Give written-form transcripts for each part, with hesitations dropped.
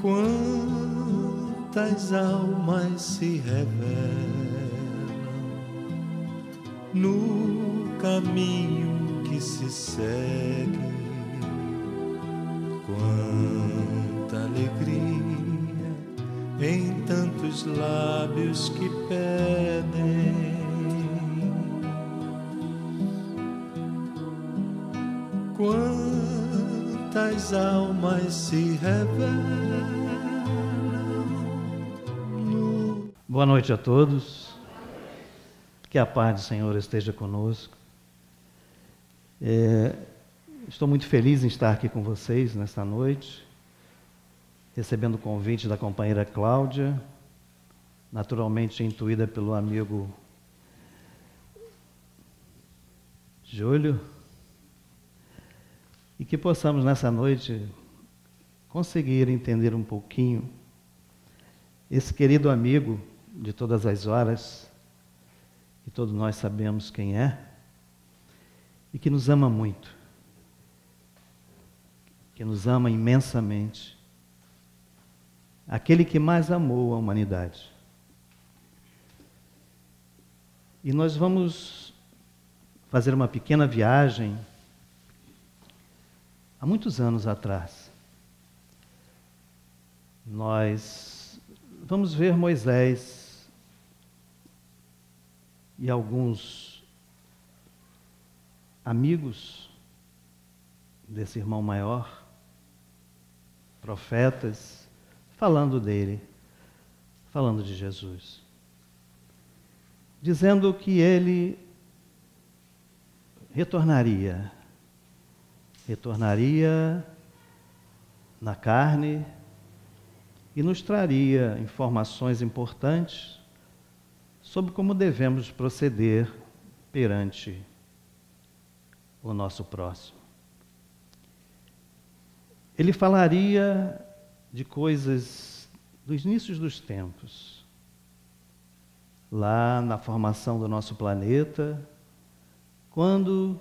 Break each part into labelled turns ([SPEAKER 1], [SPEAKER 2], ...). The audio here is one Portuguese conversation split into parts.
[SPEAKER 1] Quantas almas se revelam no caminho que se segue, quanta alegria em tantos lábios que pedem. Quantas almas se revelam.
[SPEAKER 2] Boa noite a todos. Que a paz do Senhor esteja conosco. Estou muito feliz em estar aqui com vocês nesta noite, recebendo o convite da companheira Cláudia, naturalmente intuída pelo amigo Júlio, e que possamos nessa noite conseguir entender um pouquinho esse querido amigo de todas as horas, que todos nós sabemos quem é, e que nos ama muito, que nos ama imensamente, aquele que mais amou a humanidade. E nós vamos fazer uma pequena viagem há muitos anos atrás. Nós vamos ver Moisés e alguns amigos desse irmão maior, profetas, falando dele, falando de Jesus, dizendo que ele retornaria na carne e nos traria informações importantes sobre como devemos proceder perante o nosso próximo. Ele falaria de coisas dos inícios dos tempos, lá na formação do nosso planeta, quando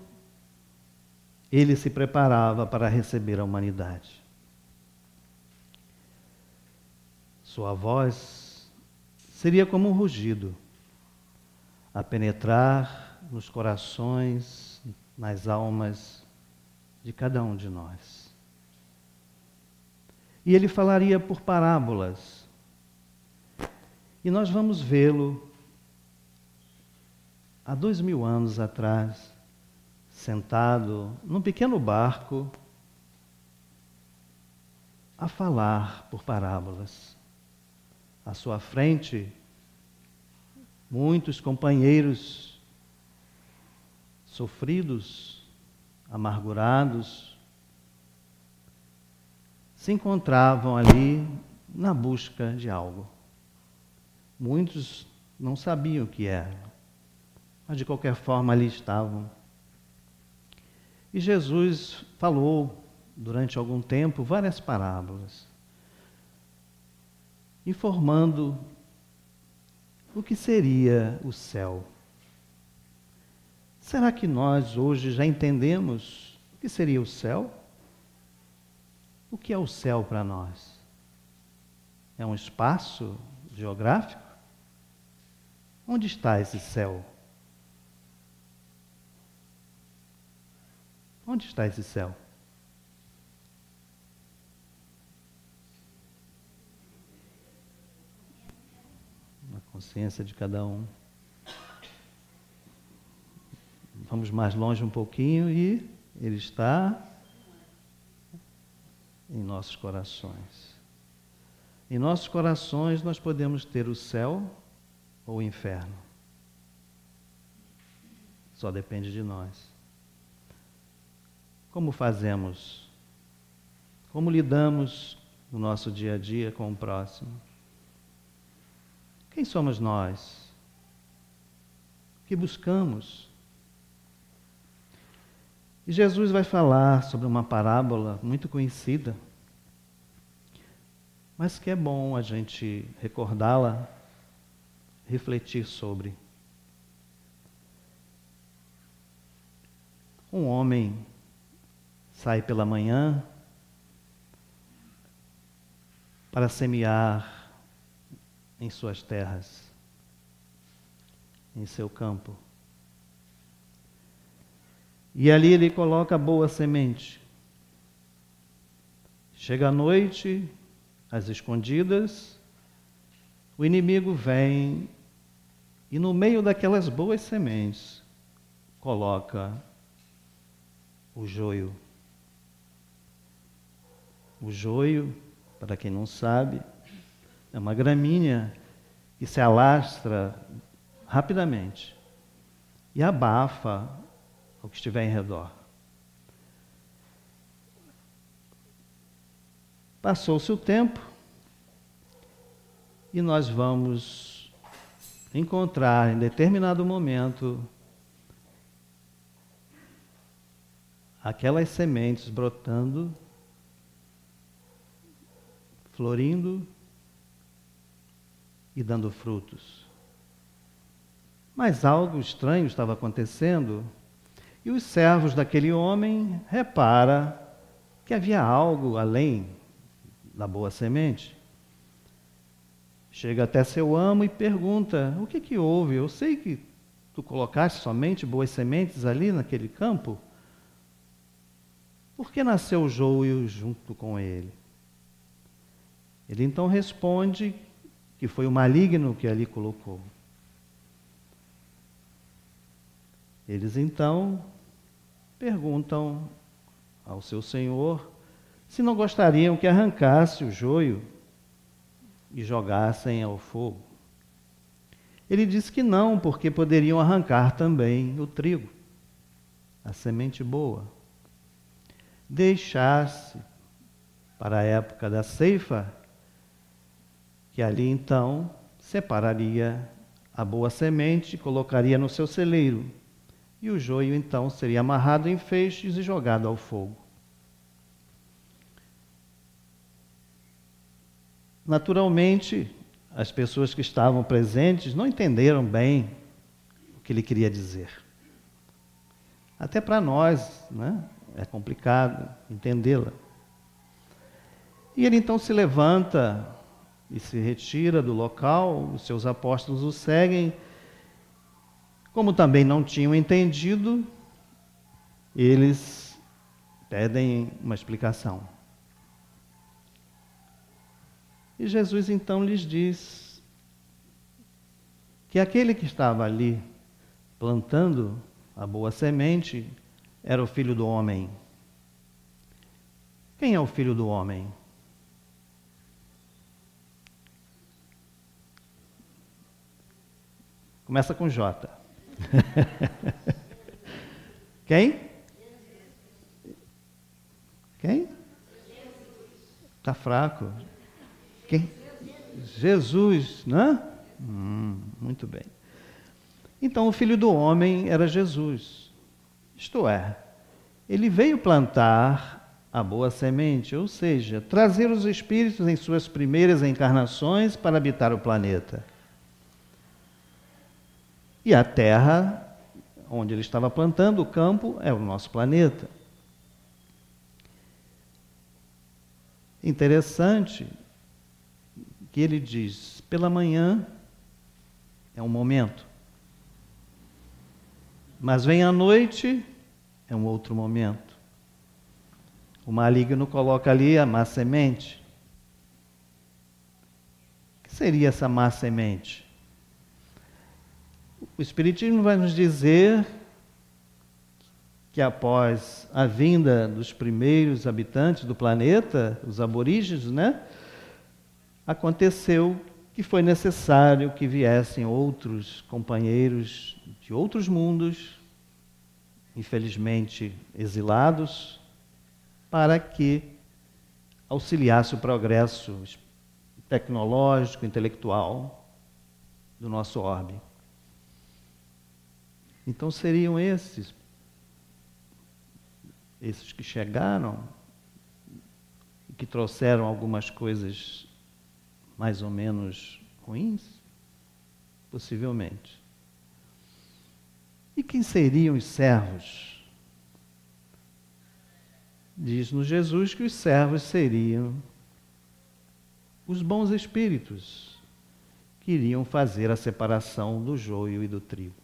[SPEAKER 2] ele se preparava para receber a humanidade. Sua voz seria como um rugido, a penetrar nos corações, nas almas de cada um de nós. E ele falaria por parábolas. E nós vamos vê-lo há 2000 anos atrás, sentado num pequeno barco, a falar por parábolas. À sua frente, muitos companheiros sofridos, amargurados, se encontravam ali na busca de algo. Muitos não sabiam o que era, mas de qualquer forma ali estavam. E Jesus falou durante algum tempo várias parábolas, informando o que seria o céu. Será que nós hoje já entendemos o que seria o céu? O que é o céu para nós? É um espaço geográfico? Onde está esse céu? Onde está esse céu? Na consciência de cada um. Vamos mais longe um pouquinho e ele está em nossos corações. Em nossos corações nós podemos ter o céu ou o inferno. Só depende de nós. Como fazemos? Como lidamos no nosso dia a dia com o próximo? Quem somos nós? O que buscamos? E Jesus vai falar sobre uma parábola muito conhecida, mas que é bom a gente recordá-la, refletir sobre. Um homem sai pela manhã para semear em suas terras, em seu campo. E ali ele coloca a boa semente. Chega a noite, às escondidas, o inimigo vem e no meio daquelas boas sementes coloca o joio. O joio, para quem não sabe, é uma gramínea que se alastra rapidamente e abafa o que estiver em redor. Passou-se o tempo e nós vamos encontrar em determinado momento aquelas sementes brotando, florindo e dando frutos. Mas algo estranho estava acontecendo e os servos daquele homem reparam que havia algo além da boa semente. Chega até seu amo e pergunta: o que houve? Eu sei que tu colocaste somente boas sementes ali naquele campo. Por que nasceu o joio junto com ele? Ele então responde que foi o maligno que ali colocou. Eles então perguntam ao seu senhor se não gostariam que arrancasse o joio e jogassem ao fogo. Ele disse que não, porque poderiam arrancar também o trigo, a semente boa. Deixasse para a época da ceifa, que ali então separaria a boa semente e colocaria no seu celeiro, e o joio então seria amarrado em feixes e jogado ao fogo. Naturalmente, as pessoas que estavam presentes não entenderam bem o que ele queria dizer. Até para nós, né? É complicado entendê-la. E ele então se levanta e se retira do local, os seus apóstolos o seguem. Como também não tinham entendido, eles pedem uma explicação. E Jesus então lhes diz que aquele que estava ali plantando a boa semente era o Filho do Homem. Quem é o Filho do Homem? Começa com J. Quem? Quem? Está fraco. Quem? Jesus, né? Muito bem. Então, o Filho do Homem era Jesus. Isto é, ele veio plantar a boa semente, ou seja, trazer os espíritos em suas primeiras encarnações para habitar o planeta. E a terra, onde ele estava plantando o campo, é o nosso planeta. Interessante que ele diz, pela manhã é um momento, mas vem a noite, é um outro momento. O maligno coloca ali a má semente. O que seria essa má semente? O Espiritismo vai nos dizer que após a vinda dos primeiros habitantes do planeta, os aborígenes, né? Aconteceu que foi necessário que viessem outros companheiros de outros mundos, infelizmente exilados, para que auxiliasse o progresso tecnológico, intelectual do nosso orbe. Então seriam esses que chegaram e que trouxeram algumas coisas mais ou menos ruins? Possivelmente. E quem seriam os servos diz-nos Jesus que os servos seriam os bons espíritos que iriam fazer a separação do joio e do trigo.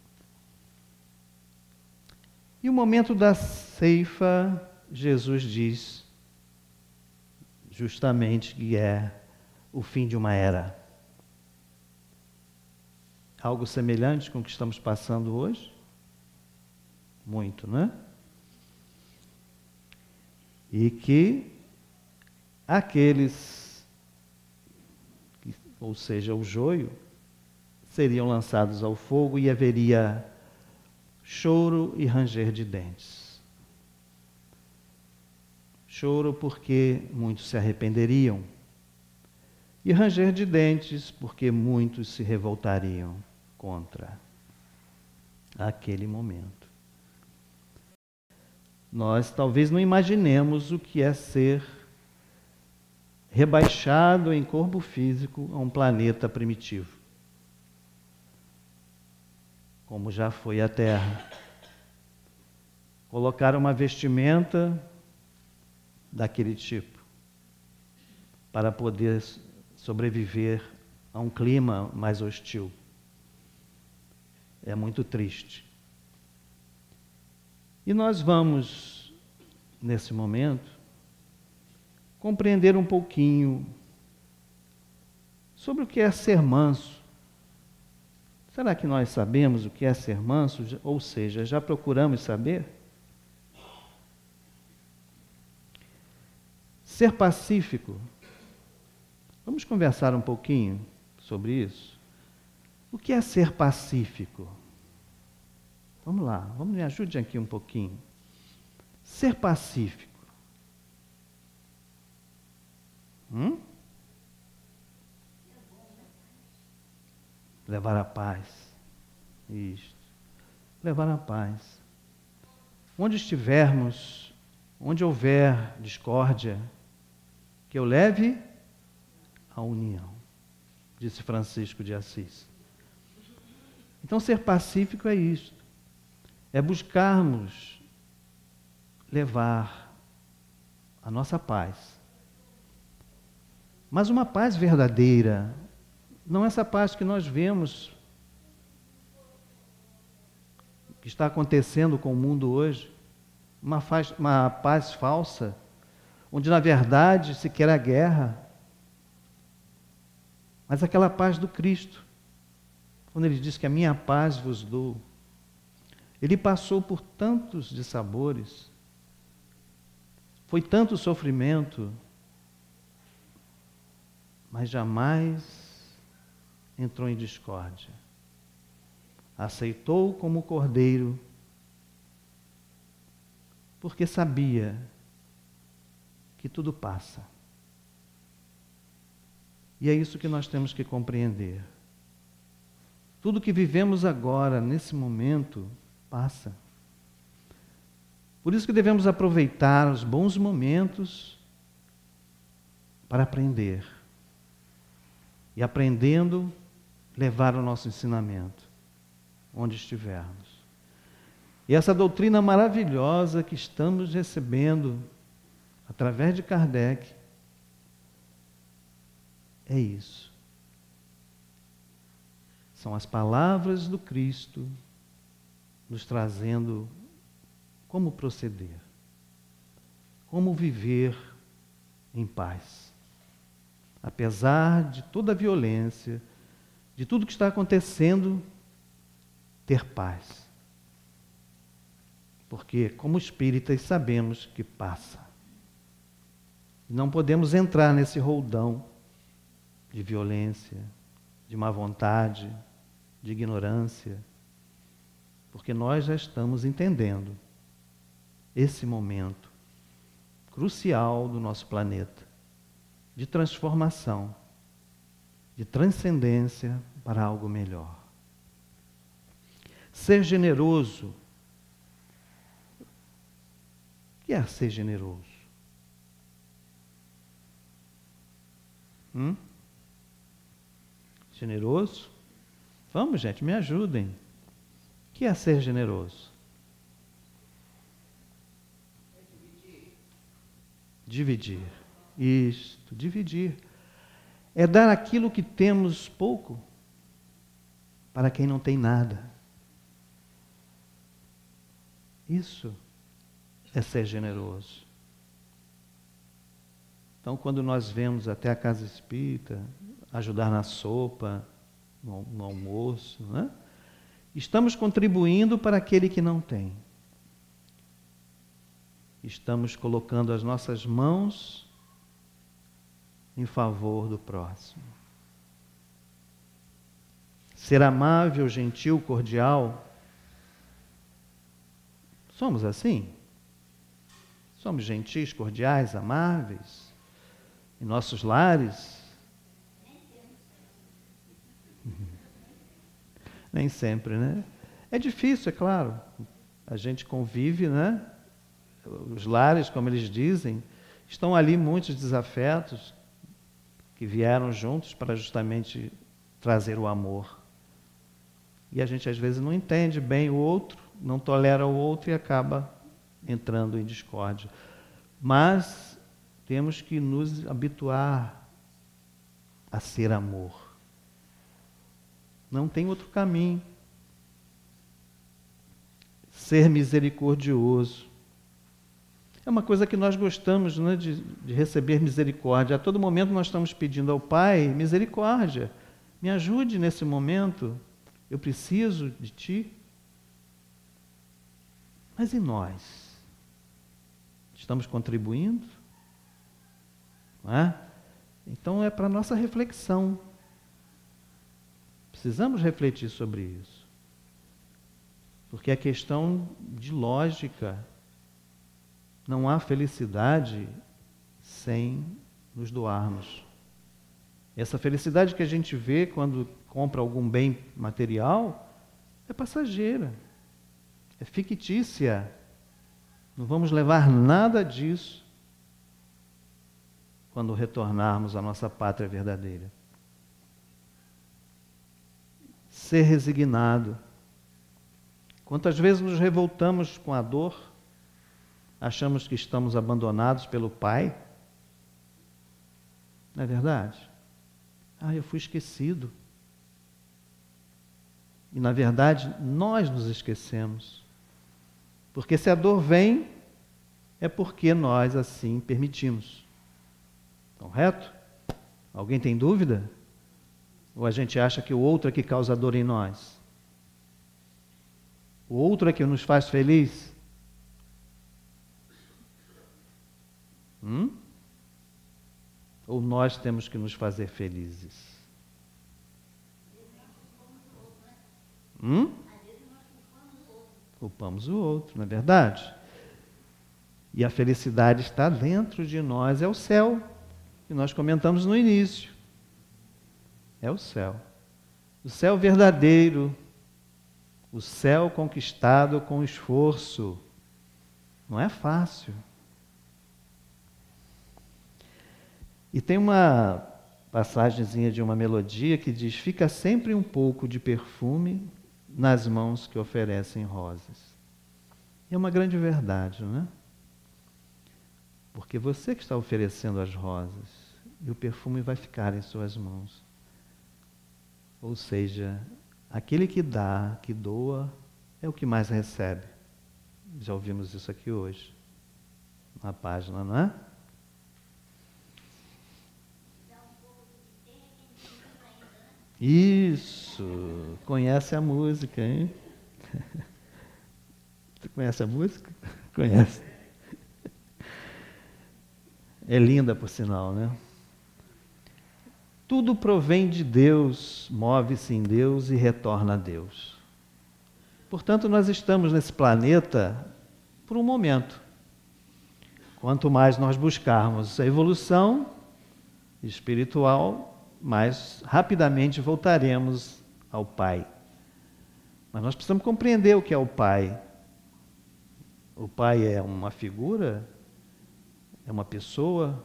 [SPEAKER 2] E o momento da ceifa, Jesus diz justamente que é o fim de uma era. Algo semelhante com o que estamos passando hoje? Muito, né? E que aqueles, ou seja, o joio, seriam lançados ao fogo e haveria choro e ranger de dentes. Choro porque muitos se arrependeriam, e ranger de dentes porque muitos se revoltariam contra aquele momento. Nós talvez não imaginemos o que é ser rebaixado em corpo físico a um planeta primitivo, como já foi a Terra. Colocar uma vestimenta daquele tipo para poder sobreviver a um clima mais hostil. É muito triste. E nós vamos, nesse momento, compreender um pouquinho sobre o que é ser manso. Será que nós sabemos o que é ser manso? Ou seja, já procuramos saber? Ser pacífico. Vamos conversar um pouquinho sobre isso? O que é ser pacífico? Vamos lá, me ajude aqui um pouquinho. Ser pacífico. Levar a paz. Isto. Levar a paz. Onde estivermos, onde houver discórdia, que eu leve a união, disse Francisco de Assis. Então, ser pacífico é isto. É buscarmos levar a nossa paz. Mas uma paz verdadeira, não essa paz que nós vemos, que está acontecendo com o mundo hoje, uma paz falsa, onde na verdade se quer a guerra, mas aquela paz do Cristo, quando ele diz que a minha paz vos dou. Ele passou por tantos dissabores, foi tanto sofrimento, mas jamais entrou em discórdia. Aceitou como cordeiro, porque sabia que tudo passa. E é isso que nós temos que compreender. Tudo que vivemos agora, nesse momento, passa. Por isso que devemos aproveitar os bons momentos para aprender. E aprendendo, levar o nosso ensinamento onde estivermos. E essa doutrina maravilhosa que estamos recebendo através de Kardec é isso. São as palavras do Cristo nos trazendo como proceder, como viver em paz. Apesar de toda a violência, de tudo que está acontecendo, ter paz. Porque, como espíritas, sabemos que passa. E não podemos entrar nesse roldão de violência, de má vontade, de ignorância, porque nós já estamos entendendo esse momento crucial do nosso planeta, de transformação, de transcendência para algo melhor. Ser generoso. O que é ser generoso? Generoso? Vamos, gente, me ajudem. O que é ser generoso? Dividir. Isto, dividir. É dar aquilo que temos pouco para quem não tem nada. Isso é ser generoso. Então, quando nós vemos até a casa espírita, ajudar na sopa, no almoço, né? Estamos contribuindo para aquele que não tem. Estamos colocando as nossas mãos em favor do próximo. Ser amável, gentil, cordial. Somos assim? Somos gentis, cordiais, amáveis? Em nossos lares? Nem sempre, né? É difícil, é claro. A gente convive, né? Os lares, como eles dizem, estão ali muitos desafetos que vieram juntos para justamente trazer o amor. E a gente às vezes não entende bem o outro, não tolera o outro e acaba entrando em discórdia. Mas temos que nos habituar a ser amor. Não tem outro caminho. Ser misericordioso. É uma coisa que nós gostamos, né, de receber misericórdia. A todo momento nós estamos pedindo ao Pai misericórdia. Me ajude nesse momento. Eu preciso de Ti. Mas e nós? Estamos contribuindo? Não é? Então é para a nossa reflexão. Precisamos refletir sobre isso. Porque é questão de lógica. Não há felicidade sem nos doarmos. Essa felicidade que a gente vê quando compra algum bem material é passageira, é fictícia. Não vamos levar nada disso quando retornarmos à nossa pátria verdadeira. Ser resignado. Quantas vezes nos revoltamos com a dor, achamos que estamos abandonados pelo Pai? Não é verdade? Eu fui esquecido. E, na verdade, nós nos esquecemos. Porque se a dor vem, é porque nós assim permitimos. Correto? Alguém tem dúvida? Ou a gente acha que o outro é que causa dor em nós? O outro é que nos faz feliz? Ou nós temos que nos fazer felizes? Culpamos o outro, não é verdade? E a felicidade está dentro de nós, é o céu, que nós comentamos no início. É o céu. O céu verdadeiro, o céu conquistado com esforço. Não é fácil. E tem uma passagenzinha de uma melodia que diz: fica sempre um pouco de perfume nas mãos que oferecem rosas. É uma grande verdade, não é? Porque você que está oferecendo as rosas, e o perfume vai ficar em suas mãos. Ou seja, aquele que dá, que doa, é o que mais recebe. Já ouvimos isso aqui hoje, na página, não é? Isso! Conhece a música, hein? Você conhece a música? Conhece. É linda, por sinal, né? Tudo provém de Deus, move-se em Deus e retorna a Deus. Portanto, nós estamos nesse planeta por um momento. Quanto mais nós buscarmos a evolução espiritual, mais rapidamente voltaremos ao Pai. Mas nós precisamos compreender o que é o Pai. O Pai é uma figura? É uma pessoa?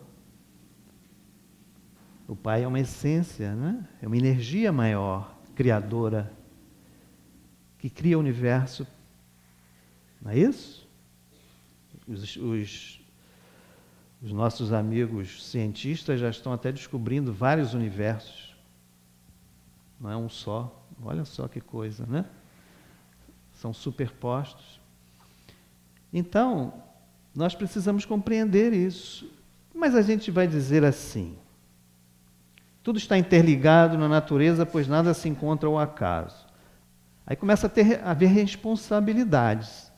[SPEAKER 2] O Pai é uma essência, né? É uma energia maior, criadora, que cria o universo. Não é isso? Os nossos amigos cientistas já estão até descobrindo vários universos. Não é um só. Olha só que coisa, né? São superpostos. Então, nós precisamos compreender isso. Mas a gente vai dizer assim: tudo está interligado na natureza, pois nada se encontra ao acaso. Aí começa a haver responsabilidades.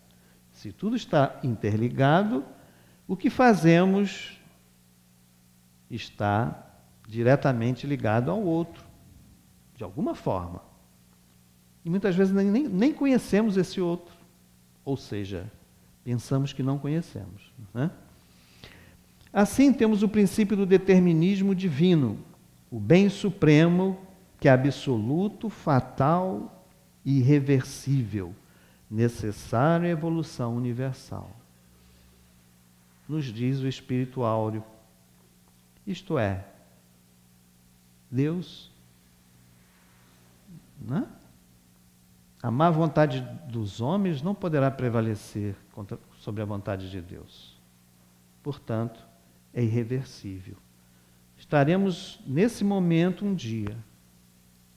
[SPEAKER 2] Se tudo está interligado, o que fazemos está diretamente ligado ao outro, de alguma forma. E muitas vezes nem conhecemos esse outro. Ou seja, pensamos que não conhecemos, né? Assim, temos o princípio do determinismo divino, o bem supremo, que é absoluto, fatal e irreversível, necessário à evolução universal. Nos diz o Espírito Áureo. Isto é, Deus, né? A má vontade dos homens não poderá prevalecer sobre a vontade de Deus. Portanto, é irreversível. Estaremos nesse momento um dia.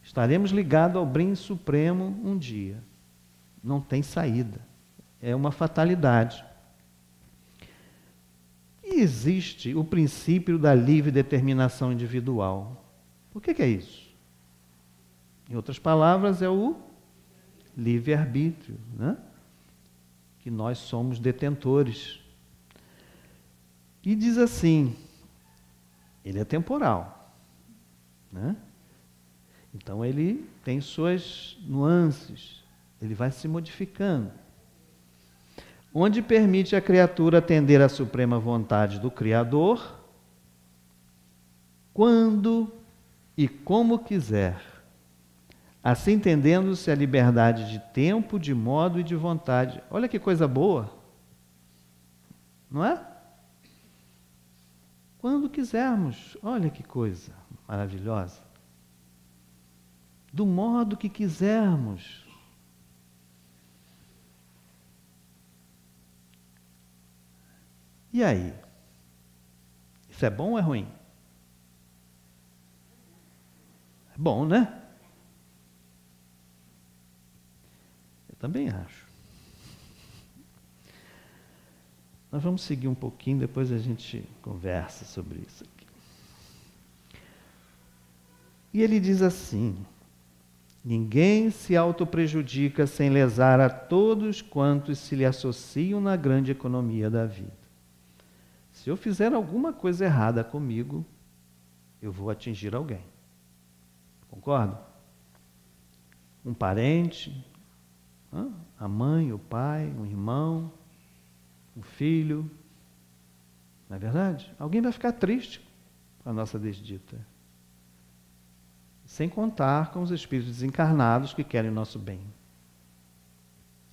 [SPEAKER 2] Estaremos ligados ao bem supremo um dia. Não tem saída. É uma fatalidade. E existe o princípio da livre determinação individual. O que é isso? Em outras palavras, é o livre-arbítrio, né? Que nós somos detentores. E diz assim, ele é temporal, né? Então ele tem suas nuances, ele vai se modificando. Onde permite à criatura atender à suprema vontade do Criador, quando e como quiser, assim entendendo-se a liberdade de tempo, de modo e de vontade. Olha que coisa boa, não é? Quando quisermos, olha que coisa maravilhosa. Do modo que quisermos. E aí? Isso é bom ou é ruim? É bom, né? Eu também acho. Nós vamos seguir um pouquinho, depois a gente conversa sobre isso aqui. E ele diz assim: ninguém se autoprejudica sem lesar a todos quantos se lhe associam na grande economia da vida. Se eu fizer alguma coisa errada comigo, eu vou atingir alguém. Concorda? Um parente, a mãe, o pai, um irmão, um filho. Não é verdade? Alguém vai ficar triste com a nossa desdita. Sem contar com os espíritos desencarnados que querem o nosso bem.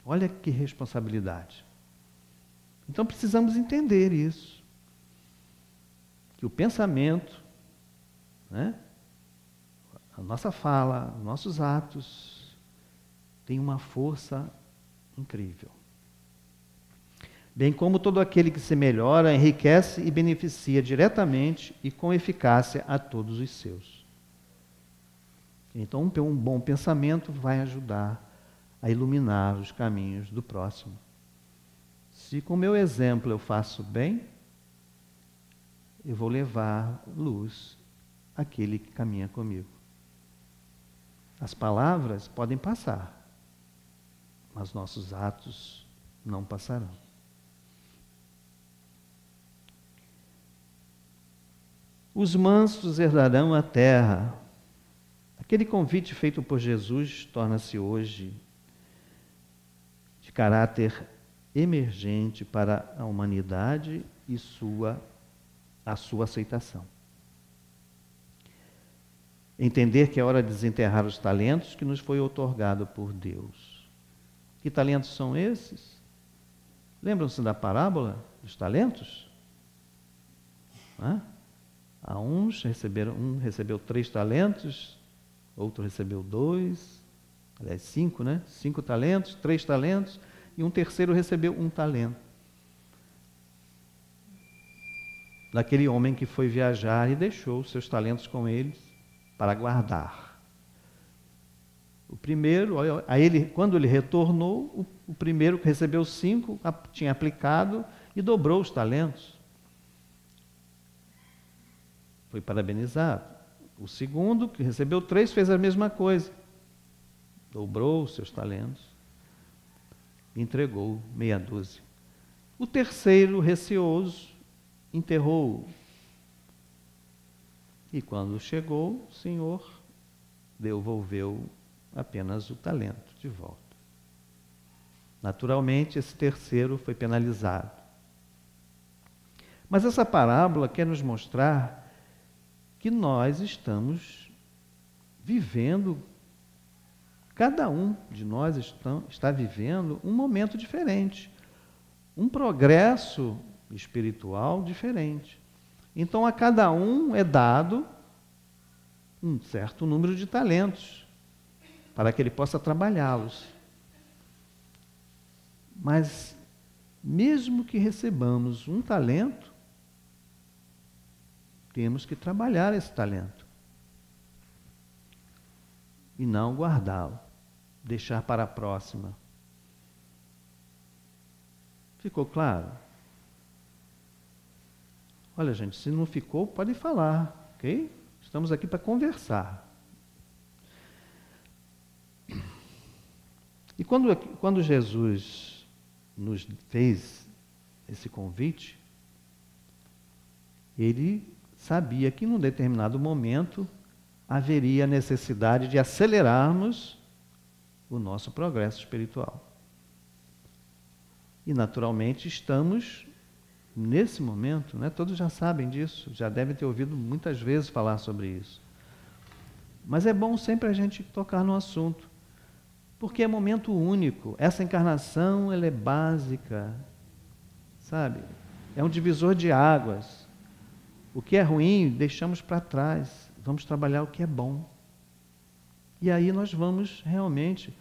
[SPEAKER 2] Olha que responsabilidade. Então precisamos entender isso. Que o pensamento, né, a nossa fala, nossos atos, tem uma força incrível. Bem como todo aquele que se melhora, enriquece e beneficia diretamente e com eficácia a todos os seus. Então, um bom pensamento vai ajudar a iluminar os caminhos do próximo. Se com o meu exemplo eu faço bem, eu vou levar luz àquele que caminha comigo. As palavras podem passar, mas nossos atos não passarão. Os mansos herdarão a terra. Aquele convite feito por Jesus torna-se hoje de caráter emergente para a humanidade e a sua aceitação. Entender que é hora de desenterrar os talentos que nos foi outorgado por Deus. Que talentos são esses? Lembram-se da parábola dos talentos? Um recebeu 3 talentos, outro recebeu 2, aliás 5, né? 5 talentos, 3 talentos, e um terceiro recebeu 1 talento. daquele homem que foi viajar e deixou os seus talentos com eles para guardar. O primeiro, quando ele retornou, o primeiro que recebeu 5 tinha aplicado e dobrou os talentos. Foi parabenizado. O segundo, que recebeu 3, fez a mesma coisa. Dobrou os seus talentos. Entregou meia dúzia. O terceiro, receoso, enterrou-o. E quando chegou, o Senhor devolveu apenas o talento de volta. Naturalmente, esse terceiro foi penalizado. Mas essa parábola quer nos mostrar que nós estamos vivendo, cada um de nós está vivendo um momento diferente, um progresso espiritual diferente. Então, a cada um é dado um certo número de talentos, para que ele possa trabalhá-los. Mas, mesmo que recebamos um talento, temos que trabalhar esse talento. E não guardá-lo, deixar para a próxima. Ficou claro? Olha, gente, se não ficou, pode falar, ok? Estamos aqui para conversar. E quando Jesus nos fez esse convite, ele sabia que num determinado momento haveria a necessidade de acelerarmos o nosso progresso espiritual. E naturalmente estamos nesse momento, né? Todos já sabem disso, já devem ter ouvido muitas vezes falar sobre isso. Mas é bom sempre a gente tocar no assunto, porque é momento único. Essa encarnação, ela é básica, sabe? É um divisor de águas. O que é ruim, deixamos para trás. Vamos trabalhar o que é bom. E aí nós vamos realmente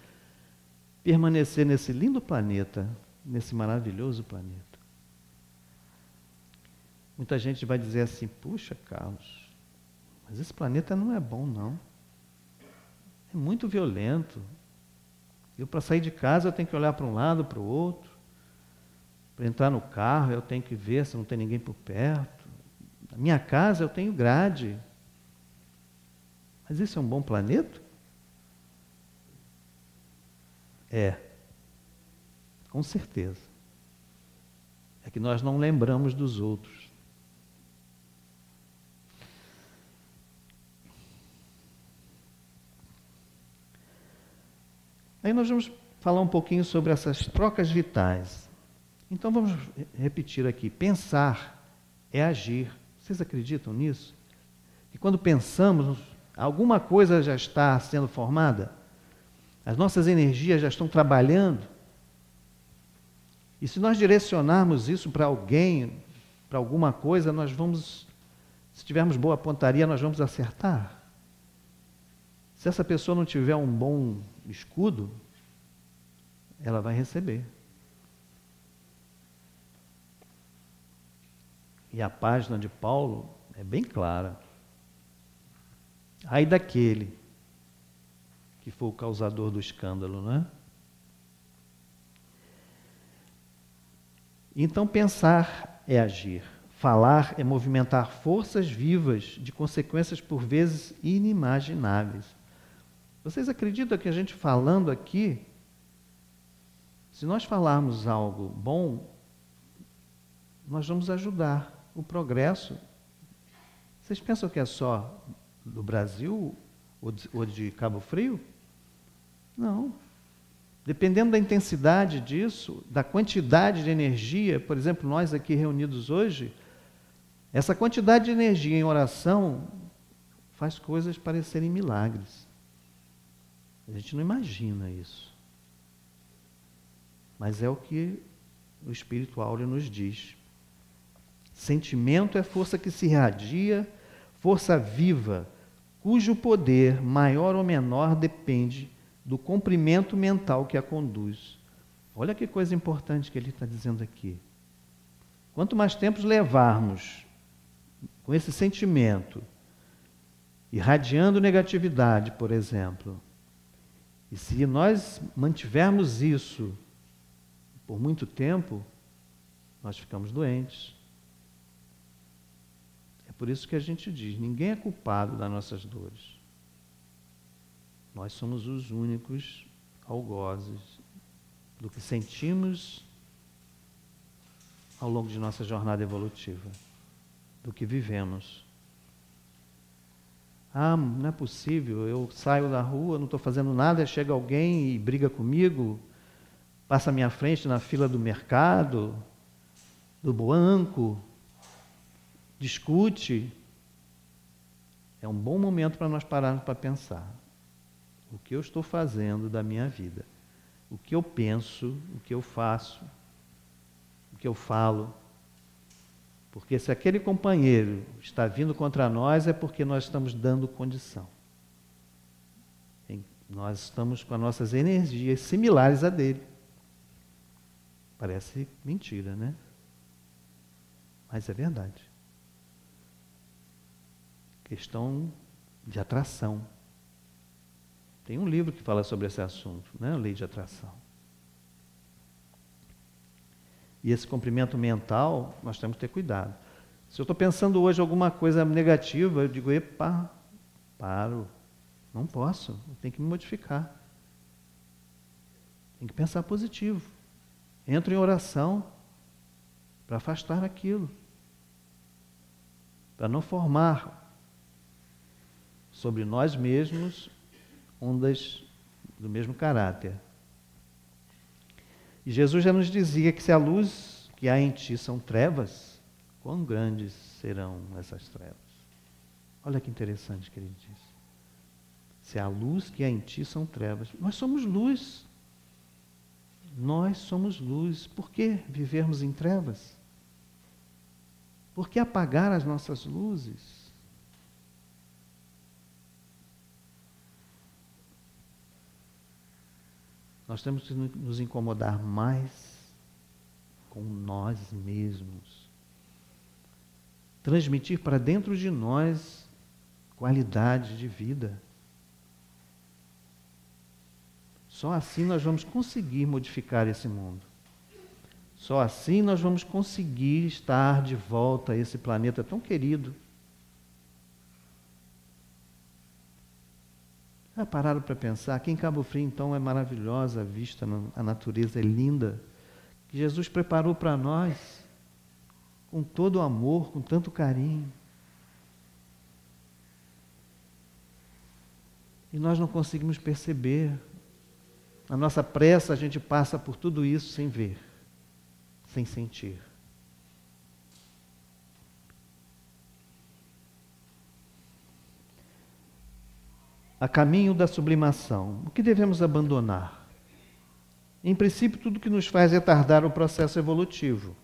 [SPEAKER 2] permanecer nesse lindo planeta, nesse maravilhoso planeta. Muita gente vai dizer assim, puxa, Carlos, mas esse planeta não é bom, não. É muito violento. Eu, para sair de casa, eu tenho que olhar para um lado, para o outro. Para entrar no carro, eu tenho que ver se não tem ninguém por perto. Na minha casa, eu tenho grade. Mas isso é um bom planeta? É. Com certeza. É que nós não lembramos dos outros. Aí nós vamos falar um pouquinho sobre essas trocas vitais. Então vamos repetir aqui. Pensar é agir. Vocês acreditam nisso? Que quando pensamos, alguma coisa já está sendo formada? As nossas energias já estão trabalhando? E se nós direcionarmos isso para alguém, para alguma coisa, nós vamos, se tivermos boa pontaria, nós vamos acertar? Se essa pessoa não tiver um bom escudo, ela vai receber. E a página de Paulo é bem clara. Ai daquele que foi o causador do escândalo, não é? Então, pensar é agir. Falar é movimentar forças vivas de consequências por vezes inimagináveis. Vocês acreditam que a gente falando aqui, se nós falarmos algo bom, nós vamos ajudar o progresso? Vocês pensam que é só do Brasil ou de Cabo Frio? Não. Dependendo da intensidade disso, da quantidade de energia, por exemplo, nós aqui reunidos hoje, essa quantidade de energia em oração faz coisas parecerem milagres. A gente não imagina isso. Mas é o que o Espírito Áureo nos diz. Sentimento é força que se irradia, força viva, cujo poder, maior ou menor, depende do comprimento mental que a conduz. Olha que coisa importante que ele está dizendo aqui. Quanto mais tempo levarmos com esse sentimento, irradiando negatividade, por exemplo, e se nós mantivermos isso por muito tempo, nós ficamos doentes. É por isso que a gente diz, ninguém é culpado das nossas dores. Nós somos os únicos algozes do que sentimos ao longo de nossa jornada evolutiva, do que vivemos. Ah, não é possível, eu saio da rua, não estou fazendo nada, chega alguém e briga comigo, passa à minha frente na fila do mercado, do banco, discute. É um bom momento para nós pararmos para pensar. O que eu estou fazendo da minha vida? O que eu penso, o que eu faço, o que eu falo? Porque se aquele companheiro está vindo contra nós, é porque nós estamos dando condição. Nós estamos com as nossas energias similares a dele. Parece mentira, né? Mas é verdade. Questão de atração. Tem um livro que fala sobre esse assunto, né? A lei de atração. E esse comprimento mental, nós temos que ter cuidado. Se eu estou pensando hoje alguma coisa negativa, eu digo, epa, paro. Não posso, eu tenho que me modificar. Tem que pensar positivo. Entro em oração para afastar aquilo. Para não formar sobre nós mesmos ondas do mesmo caráter. E Jesus já nos dizia que se a luz que há em ti são trevas, quão grandes serão essas trevas? Olha que interessante que ele diz. Se a luz que há em ti são trevas, nós somos luz. Nós somos luz. Por que vivermos em trevas? Por que apagar as nossas luzes? Nós temos que nos incomodar mais com nós mesmos. Transmitir para dentro de nós qualidade de vida. Só assim nós vamos conseguir modificar esse mundo. Só assim nós vamos conseguir estar de volta a esse planeta tão querido. Já pararam para pensar? Aqui em Cabo Frio, então, é maravilhosa a vista, a natureza é linda, que Jesus preparou para nós, com todo o amor, com tanto carinho. E nós não conseguimos perceber. Na nossa pressa, a gente passa por tudo isso sem ver, sem sentir. A caminho da sublimação, o que devemos abandonar? Em princípio, tudo que nos faz retardar o processo evolutivo.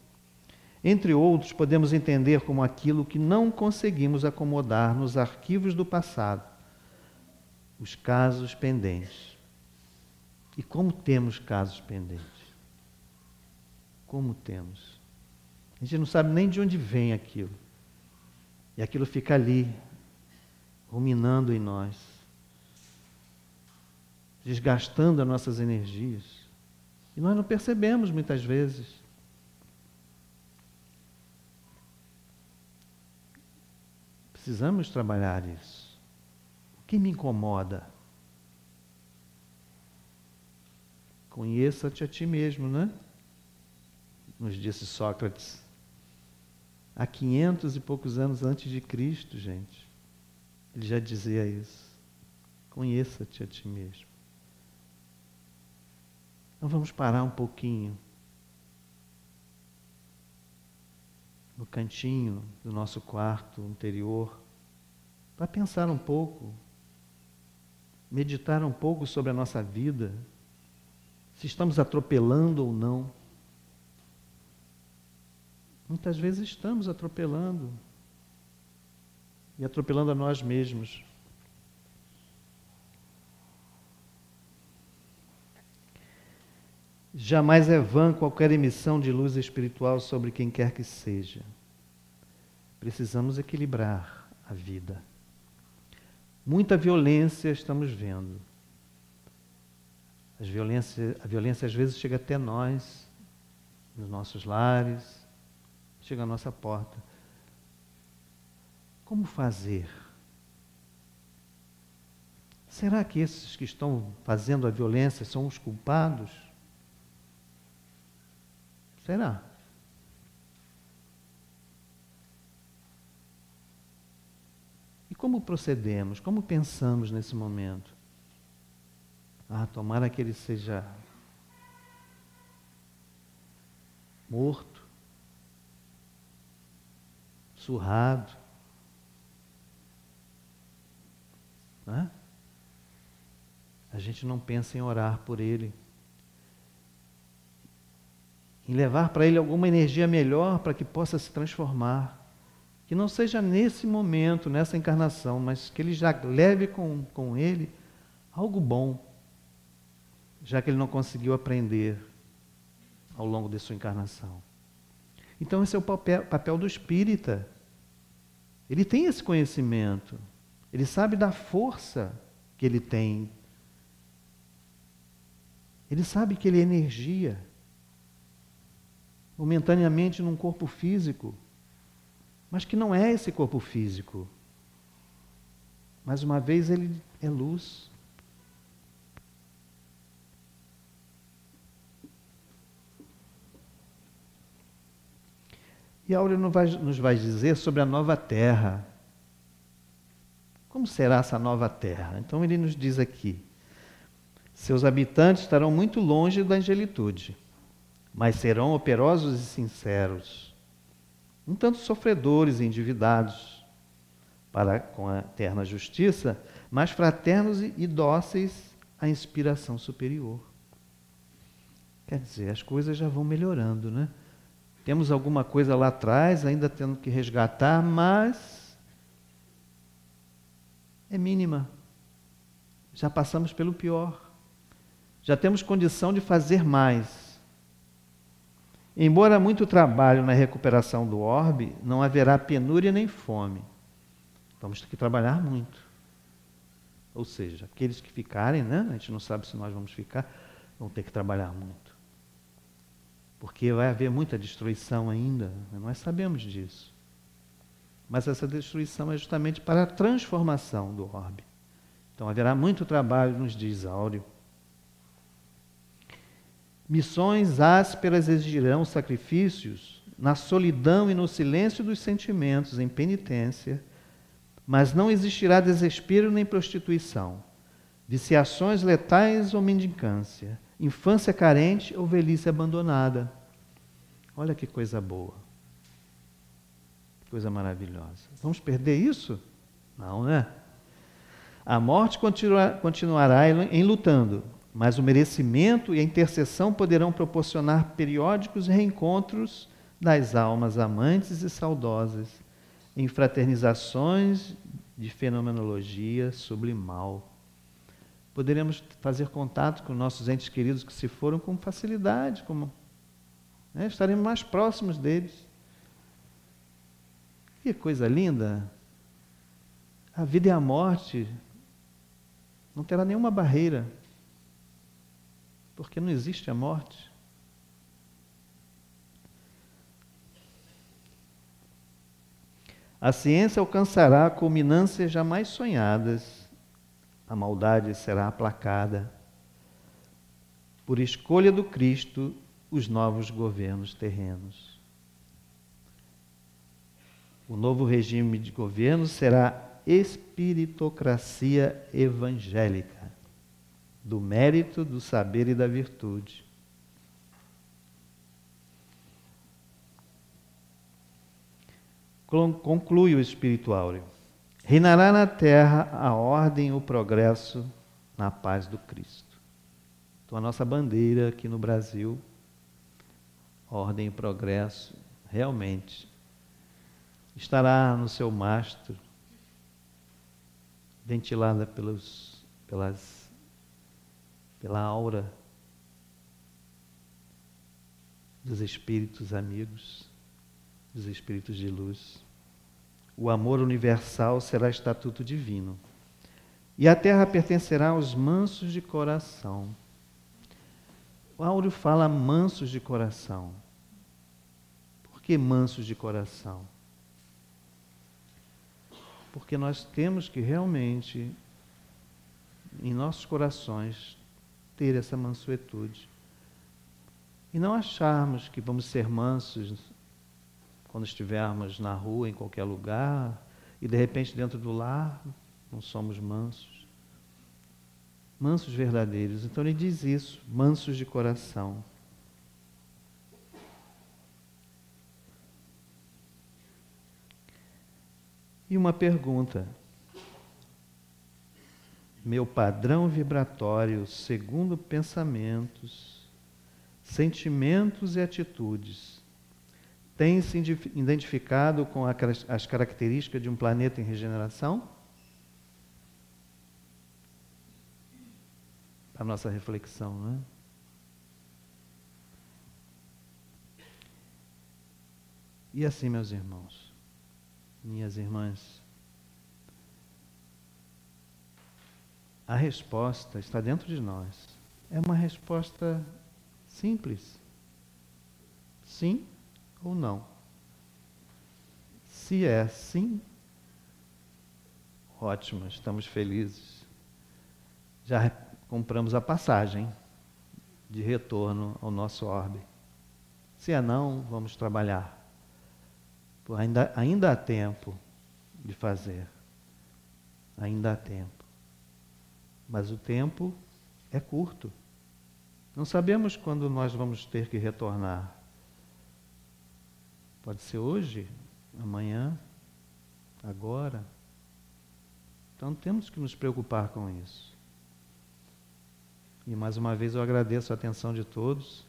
[SPEAKER 2] Entre outros, podemos entender como aquilo que não conseguimos acomodar nos arquivos do passado, os casos pendentes. E como temos casos pendentes? Como temos? A gente não sabe nem de onde vem aquilo. E aquilo fica ali, ruminando em nós, desgastando as nossas energias. E nós não percebemos muitas vezes. Precisamos trabalhar isso. O que me incomoda? Conheça-te a ti mesmo, né? Nos disse Sócrates. Há 500 e poucos anos antes de Cristo, gente. Ele já dizia isso. Conheça-te a ti mesmo. Então vamos parar um pouquinho no cantinho do nosso quarto interior para pensar um pouco, meditar um pouco sobre a nossa vida, se estamos atropelando ou não. Muitas vezes estamos atropelando e atropelando a nós mesmos. Jamais é vã qualquer emissão de luz espiritual sobre quem quer que seja. Precisamos equilibrar a vida. Muita violência estamos vendo. A violência às vezes chega até nós, nos nossos lares, chega à nossa porta. Como fazer? Será que esses que estão fazendo a violência são os culpados? Será? E como procedemos? Como pensamos nesse momento? Tomara que ele seja morto, surrado. Né? A gente não pensa em orar por ele, em levar para ele alguma energia melhor para que possa se transformar. Que não seja nesse momento, nessa encarnação, mas que ele já leve com ele algo bom, já que ele não conseguiu aprender ao longo de sua encarnação. Então esse é o papel do espírita. Ele tem esse conhecimento, ele sabe da força que ele tem, ele sabe que ele é energia, momentaneamente num corpo físico, mas que não é esse corpo físico. Mais uma vez, ele é luz. E Áureo nos vai dizer sobre a nova terra. Como será essa nova terra? Então ele nos diz aqui: seus habitantes estarão muito longe da angelitude, mas serão operosos e sinceros, um tanto sofredores e endividados para com a eterna justiça, mas fraternos e dóceis à inspiração superior. Quer dizer, as coisas já vão melhorando, né? Temos alguma coisa lá atrás, ainda tendo que resgatar, mas é mínima. Já passamos pelo pior. Já temos condição de fazer mais. Embora muito trabalho na recuperação do orbe, não haverá penúria nem fome. Vamos ter que trabalhar muito. Ou seja, aqueles que ficarem, né? A gente não sabe se nós vamos ficar, vão ter que trabalhar muito. Porque vai haver muita destruição ainda, nós sabemos disso. Mas essa destruição é justamente para a transformação do orbe. Então haverá muito trabalho, nos diz Áureo. Missões ásperas exigirão sacrifícios na solidão e no silêncio dos sentimentos, em penitência, mas não existirá desespero nem prostituição, viciações letais ou mendicância, infância carente ou velhice abandonada. Olha que coisa boa. Coisa maravilhosa. Vamos perder isso? Não, né? A morte continuará enlutando, mas o merecimento e a intercessão poderão proporcionar periódicos reencontros das almas amantes e saudosas, em fraternizações de fenomenologia sublimal. Poderemos fazer contato com nossos entes queridos que se foram com facilidade, estaremos mais próximos deles. Que coisa linda! A vida e a morte não terá nenhuma barreira, porque não existe a morte. A ciência alcançará culminâncias jamais sonhadas. A maldade será aplacada. Por escolha do Cristo, os novos governos terrenos. O novo regime de governo será espiritocracia evangélica, do mérito, do saber e da virtude. Conclui o Espírito Áureo. Reinará na terra a ordem e o progresso na paz do Cristo. Então a nossa bandeira aqui no Brasil, ordem e progresso, realmente estará no seu mastro, ventilada pela aura dos espíritos amigos, dos espíritos de luz. O amor universal será estatuto divino. E a terra pertencerá aos mansos de coração. O Áureo fala mansos de coração. Por que mansos de coração? Porque nós temos que realmente, em nossos corações, ter essa mansuetude. E não acharmos que vamos ser mansos quando estivermos na rua, em qualquer lugar, e de repente dentro do lar não somos mansos. Mansos verdadeiros. Então ele diz isso, mansos de coração. E uma pergunta. Meu padrão vibratório, segundo pensamentos, sentimentos e atitudes, tem se identificado com as características de um planeta em regeneração? Para a nossa reflexão, não é? E assim, meus irmãos, minhas irmãs, a resposta está dentro de nós. É uma resposta simples. Sim ou não. Se é sim, ótimo, estamos felizes. Já compramos a passagem de retorno ao nosso orbe. Se é não, vamos trabalhar. Ainda há tempo de fazer. Ainda há tempo. Mas o tempo é curto. Não sabemos quando nós vamos ter que retornar. Pode ser hoje, amanhã, agora. Então temos que nos preocupar com isso. E mais uma vez eu agradeço a atenção de todos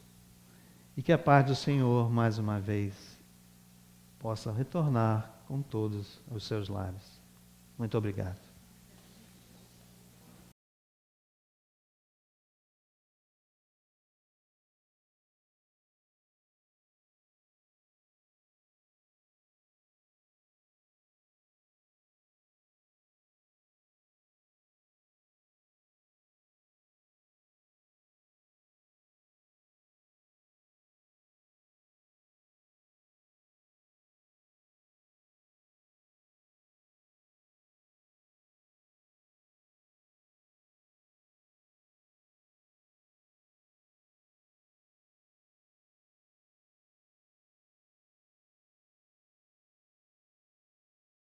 [SPEAKER 2] e que a paz do Senhor, mais uma vez, possa retornar com todos aos seus lares. Muito obrigado.